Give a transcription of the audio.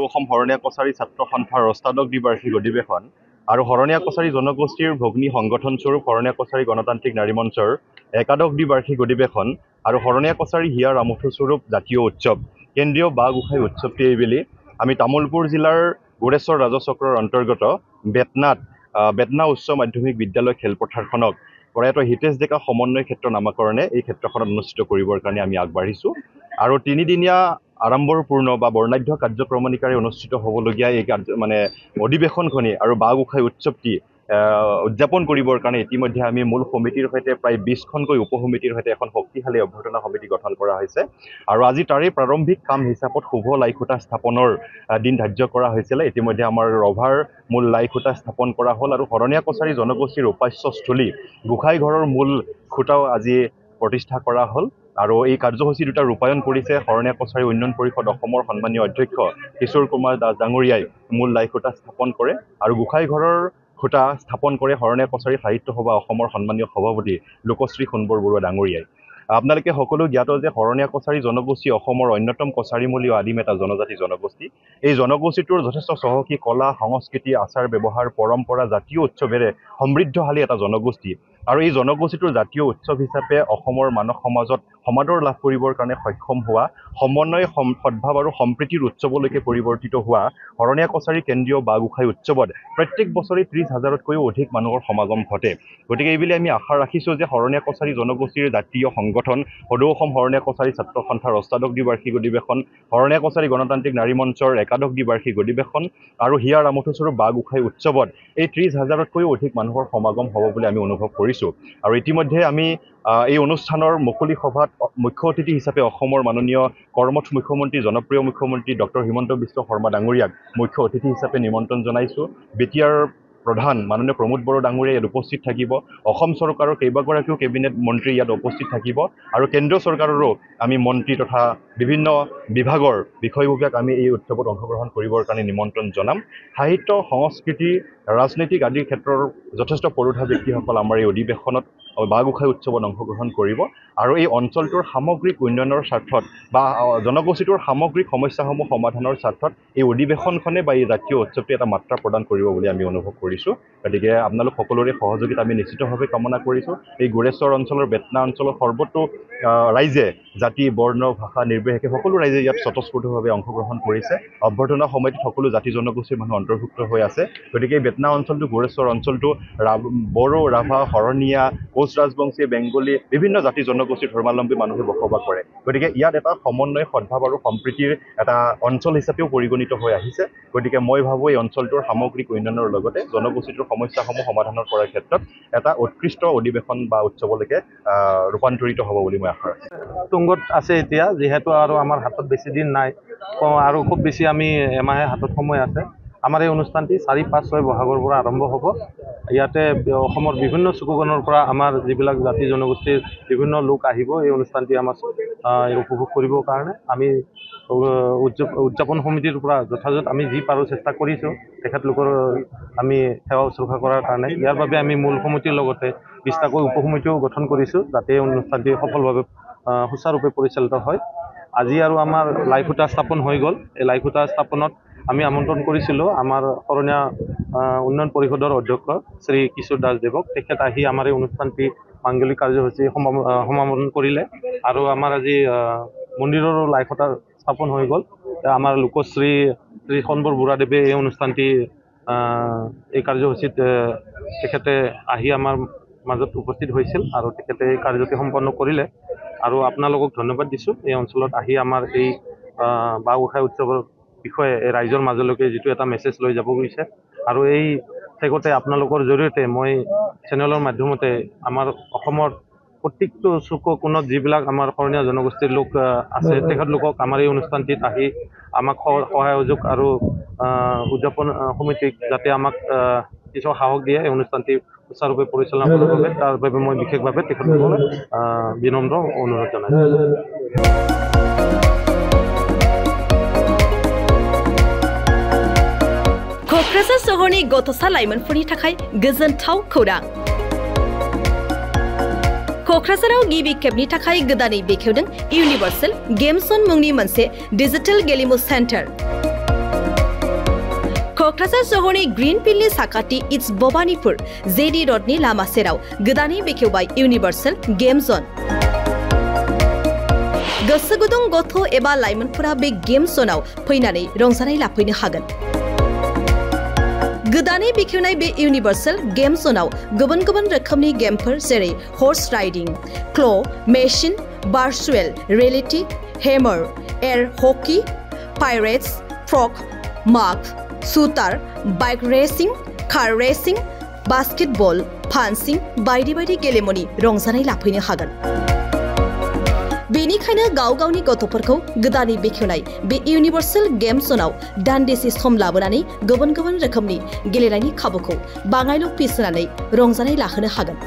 অসম হৰণীয়া কছাৰী ছাত্ৰ সন্থাৰ অষ্টাদশ দ্বিবাৰ্ষিক অধিৱেশন আৰু হৰণীয়া কছাৰী জনগোষ্ঠীৰ ভগ্নী সংগঠন স্বৰূপ হৰণীয়া কছাৰী গণতান্ত্ৰিক নাৰী মঞ্চৰ একাদশ দ্বিবাৰ্ষিক অধিৱেশন আৰু হৰণীয়া কছাৰী হিয়া ৰামুঠু স্বৰূপ জাতীয় উৎসৱ কেন্দ্ৰীয় বাঁহ গোঁসাই উৎসৱটি এইবেলি আমি তামোলপুৰ জিলাৰ গোৰেশ্বৰ ৰাজচক্ৰৰ অন্তৰ্গত বেতনা উচ্চ মাধ্যমিক বিদ্যালয় খেলপথাৰখনক প্ৰয়াত হিতেশ ডেকা সমন্বয় ক্ষেত্ৰ নামাকৰণে এই ক্ষেত্ৰখনত অনুষ্ঠিত কৰিবৰ কাৰণে আমি আগবাঢ়িছোঁ আৰু তিনিদিনীয়া আড়ম্বৰপূৰ্ণ বা বৰ্ণাঢ্য কাৰ্যক্ৰমণিকাৰে অনুষ্ঠিত হ'বলগীয়া এই অধিৱেশনখনি আৰু বাঁহ গোঁসাই উৎসৱটি উদযাপন কৰিবৰ কাৰণে ইতিমধ্যে আমি মূল সমিতিৰ সৈতে প্ৰায় 20খনকৈ উপসমিতিৰ সৈতে এখন শক্তিশালী অভ্যৰ্থনা সমিতি গঠন কৰা হৈছে আৰু আজি তাৰে প্ৰাৰম্ভিক কাম হিচাপত শুভ লাইখুঁটা স্থাপনৰ দিন ধাৰ্য কৰা হৈছিলে ইতিমধ্যে আমাৰ ৰভাৰ মূল লাইখুঁটা স্থাপন কৰা হ'ল আৰু হৰণীয়া কছাৰী জনগোষ্ঠীৰ উপাস্যস্থলী গোঁসাই ঘৰৰ মূল খুঁটাও আজি প্ৰতিষ্ঠা কৰা হ'ল আৰু এই কাৰ্যসূচী দুটা ৰূপায়ণ কৰিছে হৰণীয়া কছাৰী উন্নয়ন পৰিষদ অসমৰ সন্মানীয় অধ্যক্ষ কিশোৰ কুমাৰ দাস ডাঙৰীয়াই মূল লাইখুঁটা স্থাপন কৰে আৰু গোঁসাই ঘৰৰ খুঁটা স্থাপন কৰে হৰণীয়া কছাৰী সাহিত্য সভা অসমৰ সন্মানীয় সভাপতি লোকশ্ৰী সোণবৰ বৰুৱা ডাঙৰীয়াই আপোনালোকে সকলো জ্ঞাত যে হৰণীয়া কছাৰী জনগোষ্ঠী অসমৰ অন্যতম কছাৰীমূলী আদিম এটা জনজাতি জনগোষ্ঠী এই জনগোষ্ঠীটোৰ যথেষ্ট চহকী কলা সংস্কৃতি আচাৰ ব্যৱহাৰ পৰম্পৰা জাতীয় উৎসৱেৰে সমৃদ্ধশালী এটা জনগোষ্ঠী আৰু এই জনগোষ্ঠীটোৰ জাতীয় উৎসৱ হিচাপে অসমৰ মানৱ সমাজত সমাদৰ লাভ কৰিবৰ কাৰণে সক্ষম হোৱা সমন্বয় সদ্ভাৱ আৰু সম্প্ৰীতিৰ উৎসৱলৈকে পৰিৱৰ্তিত হোৱা হৰণীয়া কছাৰী কেন্দ্ৰীয় বাঁহ গোঁসাই উৎসৱত প্ৰত্যেক বছৰে 30,000তকৈও অধিক মানুহৰ সমাগম ঘটে গতিকে এইবুলি আমি আশা ৰাখিছোঁ যে হৰণীয়া কছাৰী জনগোষ্ঠীৰ জাতীয় সংগঠন সদৌ অসম হৰণীয়া কছাৰী ছাত্ৰ সন্থাৰ অষ্টাদশ দ্বিবাৰ্ষিক অধিৱেশন হৰণীয়া কছাৰী গণতান্ত্ৰিক নাৰী মঞ্চৰ একাদশ দ্বিবাৰ্ষিক অধিৱেশন আৰু হিয়া ৰামুঠু স্বৰূপ বাঁহ গোঁসাই উৎসৱত এই 30,000তকৈও অধিক মানুহৰ সমাগম হ'ব বুলি আমি অনুভৱ কৰিছোঁ আৰু ইতিমধ্যে আমি এই অনুষ্ঠানৰ মুকলি সভাত মুখ্য অতিথি হিচাপে অসমৰ মাননীয় কৰ্মঠ মুখ্যমন্ত্ৰী জনপ্ৰিয় মুখ্যমন্ত্ৰী ডক্টৰ হিমন্ত বিশ্ব শৰ্মা ডাঙৰীয়াক মুখ্য অতিথি হিচাপে নিমন্ত্ৰণ জনাইছোঁ বিটিআৰ প্ৰধান মাননীয় প্ৰমোদ বড়ো ডাঙৰীয়া ইয়াত উপস্থিত থাকিব অসম চৰকাৰৰ কেইবাগৰাকীও কেবিনেট মন্ত্ৰী ইয়াত উপস্থিত থাকিব আৰু কেন্দ্ৰীয় চৰকাৰৰো আমি মন্ত্ৰী তথা বিভিন্ন বিভাগৰ বিষয়ববীয়াক আমি এই উৎসৱত অংশগ্ৰহণ কৰিবৰ কাৰণে নিমন্ত্ৰণ জনাম সাহিত্য সংস্কৃতি ৰাজনৈতিক আদিৰ ক্ষেত্ৰৰ যথেষ্ট পৰুধা ব্যক্তিসকল আমাৰ এই অধিৱেশনত বাঁহ গোঁসাই উৎসৱত অংশগ্ৰহণ কৰিব আৰু এই অঞ্চলটোৰ সামগ্ৰিক উন্নয়নৰ স্বাৰ্থত বা জনগোষ্ঠীটোৰ সামগ্ৰিক সমস্যাসমূহ সমাধানৰ স্বাৰ্থত এই অধিৱেশনখনে বা এই জাতীয় উৎসৱটি এটা মাত্ৰা প্ৰদান কৰিব বুলি আমি অনুভৱ কৰিছোঁ গতিকে আপোনালোক সকলোৰে সহযোগিতা আমি নিশ্চিতভাৱে কামনা কৰিছোঁ এই গোৰেশ্বৰ অঞ্চলৰ বেতনা অঞ্চলৰ সৰ্বতো ৰাইজে জাতি বৰ্ণ ভাষা নিৰ্বিশেষে সকলো ৰাইজে ইয়াত স্বতঃস্ফূৰ্তভাৱে অংশগ্ৰহণ কৰিছে অভ্যৰ্থনা সমিতিত সকলো জাতি জনগোষ্ঠীৰ মানুহ অন্তৰ্ভুক্ত হৈ আছে গতিকে এই বেতনা অঞ্চলটো গোৰেশ্বৰ অঞ্চলটো বড়ো ৰাভা হৰণীয়া কোচ ৰাজবংশী বেংগলী বিভিন্ন জাতি জনগোষ্ঠীৰ ধৰ্মাৱলম্বী মানুহে বসবাস কৰে গতিকে ইয়াত এটা সমন্বয় সদ্ভাৱ আৰু সম্প্ৰীতিৰ এটা অঞ্চল হিচাপেও পৰিগণিত হৈ আহিছে গতিকে মই ভাবোঁ এই অঞ্চলটোৰ সামগ্ৰিক উন্নয়নৰ লগতে জনগোষ্ঠীটোৰ সমস্যাসমূহ সমাধানৰ কৰাৰ ক্ষেত্ৰত এটা উৎকৃষ্ট অধিৱেশন বা উৎসৱলৈকে ৰূপান্তৰিত হ'ব বুলি মই আশা ৰাখিছোঁ তুংগত আছে এতিয়া যিহেতু আৰু আমাৰ হাতত বেছি দিন নাই আৰু খুব বেছি আমি এমাহে হাতত সময় আছে আমাৰ এই অনুষ্ঠানটি 4, 5, 6 বহাগৰ পৰা আৰম্ভ হ'ব ইয়াতে অসমৰ বিভিন্ন চুককোণৰ পৰা আমাৰ যিবিলাক জাতি জনগোষ্ঠীৰ বিভিন্ন লোক আহিব এই অনুষ্ঠানটি আমাৰ উপভোগ কৰিবৰ কাৰণে আমি উদযাপন সমিতিৰ পৰা যথাযথ আমি যি পাৰোঁ চেষ্টা কৰিছোঁ তেখেতলোকৰ আমি সেৱা শুশ্ৰূষা কৰাৰ কাৰণে ইয়াৰ বাবে আমি মূল সমিতিৰ লগতে 20টাকৈ উপসমিতিও গঠন কৰিছোঁ যাতে অনুষ্ঠানটি সফলভাৱে সুচাৰুৰূপে পৰিচালিত হয় আজি আৰু আমাৰ লাইখুঁটা স্থাপন হৈ গ'ল এই লাইখুঁটা স্থাপনত আমি আমন্ত্ৰণ কৰিছিলোঁ আমাৰ হৰণীয়া উন্নয়ন পৰিষদৰ অধ্যক্ষ শ্ৰী কিশোৰ দাস দেৱক তেখেত আহি আমাৰ এই অনুষ্ঠানটি মাংগলিক কাৰ্যসূচী সমাপন কৰিলে আৰু আমাৰ আজি মন্দিৰৰ লাইখুঁটা স্থাপন হৈ গ'ল আমাৰ লোকশ্ৰী শ্ৰী সোণবৰ বৰুৱাদেৱে এই অনুষ্ঠানটি এই কাৰ্যসূচীত তেখেতে আহি আমাৰ মাজত উপস্থিত হৈছিল আৰু তেখেতে এই কাৰ্যটি সম্পন্ন কৰিলে আৰু আপোনালোকক ধন্যবাদ দিছোঁ এই অঞ্চলত আহি আমাৰ এই বাঁহ গোঁসাই উৎসৱৰ বিষয়ে ৰাইজৰ মাজলৈকে যিটো এটা মেছেজ লৈ যাব গৈছে আৰু এই শেষতে আপোনালোকৰ জৰিয়তে মই চেনেলৰ মাধ্যমতে আমাৰ অসমৰ প্ৰত্যেকটো চুককোণত যিবিলাক আমাৰ হৰণীয়া জনগোষ্ঠীৰ লোক আছে তেখেতলোকক আমাৰ এই অনুষ্ঠানটিত আহি আমাক সহায়যোগ আৰু উদযাপন সমিতিক যাতে আমাক কিছু সাহস দিয়ে এই অনুষ্ঠানটি সুচাৰুৰূপে পৰিচালনা কৰাৰ বাবে তাৰ বাবে মই বিশেষভাৱে তেখেতলোকক বিনম্ৰ অনুৰোধ জনাইছোঁ क'क्राझार सहरनि गथ'सा लाइमोनफोरनि थाखाय गोजोनथाव खौरां क'क्राझाराव गिबि खेबनि थाखाय गोदानै बेखेवदों इउनिभार्सेल गेम्स जन मुंनि मोनसे डिजिटेल गेलेमु सेन्टार। क'क्राझार सहरनि ग्रीनफील्डनि साखाथि इट्स भबानीपुर जेडी रडनि लामा सेराव गोदानै बेखेवबाय इउनिभार्सेल गेम्स जन। गोसो गुदुं गथ' एबा लाइमोनफोरा बे गेम्स जनाव फैनानै रंजानाय लाफैनो हागोन। गोदानै बेखेवनाय बे इउनिभार्सेल गेम्स जनाव गुबुन गुबुन रोखोमनि गेमफोर जेरै horse riding, claw', machine, virtual reality, hammer, air hockey, pirates, frog, माग, shooter, bike racing, car racing, basketball, fencing बायदि बायदि गेलेमुनि रंजानाय लाफैनो हागोन। बेनिखायनो गाव गावनि गथ'फोरखौ गोदानै बेखेवनाय बे इउनिभार्सेल गेम्स जनाव दान्दिसे सम लाबोनानै गुबुन गुबुन रोखोमनि गेलेनायनि खाबुखौ बाङायल' फिस होनानै रंजानाय लाहोनो हागोन।